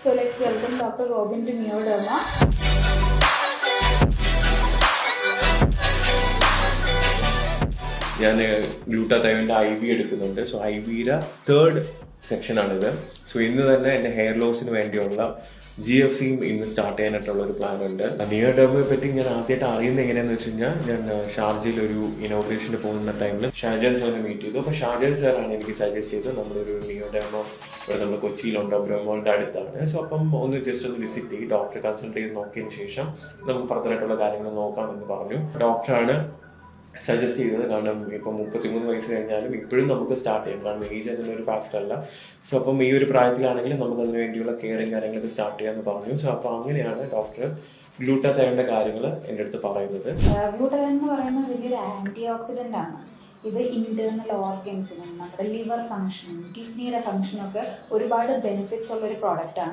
So let's welcome Dr. Robin to Neoderma. ഞാൻ ഗ്ലൂട്ടാതയോണിൻ്റെ IV എടുക്കുന്നുണ്ട്. സോ IVയുടെ 3rd സെക്ഷനാണിത്. സോ ഇന്ന് തന്നെ എൻ്റെ ഹെയർ ലോസിന് വേണ്ടിയുള്ള GFCയും ഇന്ന് സ്റ്റാർട്ട് ചെയ്യാനായിട്ടുള്ള ഒരു പ്ലാൻ ഉണ്ട്. നിയോഡെർമയെ പറ്റി ഞാൻ ആദ്യമായിട്ട് അറിയുന്നത് എങ്ങനെയാണെന്ന് വെച്ച് കഴിഞ്ഞാൽ, ഞാൻ ഷാർജയിൽ ഒരു ഇനോഗ്രേഷന് പോകുന്ന ടൈമിൽ ഷാജാൻ സാറിനെ മീറ്റ് ചെയ്തു. അപ്പോൾ ഷാജാൻ സാറാണ് എനിക്ക് സജസ്റ്റ് ചെയ്തത് നമ്മളൊരു നിയോഡെർമ ഇവിടെ നമ്മൾ കൊച്ചിയിലുണ്ട്, ബ്രഹ്മോളിൻ്റെ അടുത്താണ്. സോ അപ്പം ഒന്ന് ജസ്റ്റ് ഒന്ന് വിസിറ്റ് ചെയ്ത് ഡോക്ടറെ കൺസൾട്ട് ചെയ്ത് നോക്കിയതിന് ശേഷം നമുക്ക് ഫർദറായിട്ടുള്ള കാര്യങ്ങൾ നോക്കാമെന്ന് പറഞ്ഞു. ഡോക്ടറാണ് സജസ്റ്റ് ചെയ്തത്. കാരണം ഇപ്പം 33 വയസ്സ് കഴിഞ്ഞാലും ഇപ്പോഴും നമുക്ക് സ്റ്റാർട്ട് ചെയ്യാം, കാരണം ഏജ് അതിനൊരു ഫാക്ടർ അല്ല. സോ അപ്പം ഈ ഒരു പ്രായത്തിലാണെങ്കിലും നമുക്ക് അതിന് വേണ്ടിയുള്ള കെയറിങ് കാര്യങ്ങളൊക്കെ സ്റ്റാർട്ട് ചെയ്യാമെന്ന് പറഞ്ഞു. സോ അപ്പോൾ അങ്ങനെയാണ് ഡോക്ടർ ഗ്ലൂട്ടാതയോണിൻ്റെ കാര്യങ്ങൾ എൻ്റെ അടുത്ത് പറയുന്നത്. ഗ്ലൂട്ടാതയോൺ എന്ന് പറയുന്നത് വലിയൊരു ആൻറ്റി ഓക്സിഡൻ്റ് ആണ്. ഇത് ഇന്റേണൽ ഓർഗൻസിനും നമ്മുടെ ലിവർ ഫംഗ്ഷനും കിഡ്നിയുടെ ഫംഗ്ഷനും ഒക്കെ ഒരുപാട് ബെനിഫിറ്റ്സ് ഉള്ള ഒരു പ്രോഡക്റ്റ് ആണ്.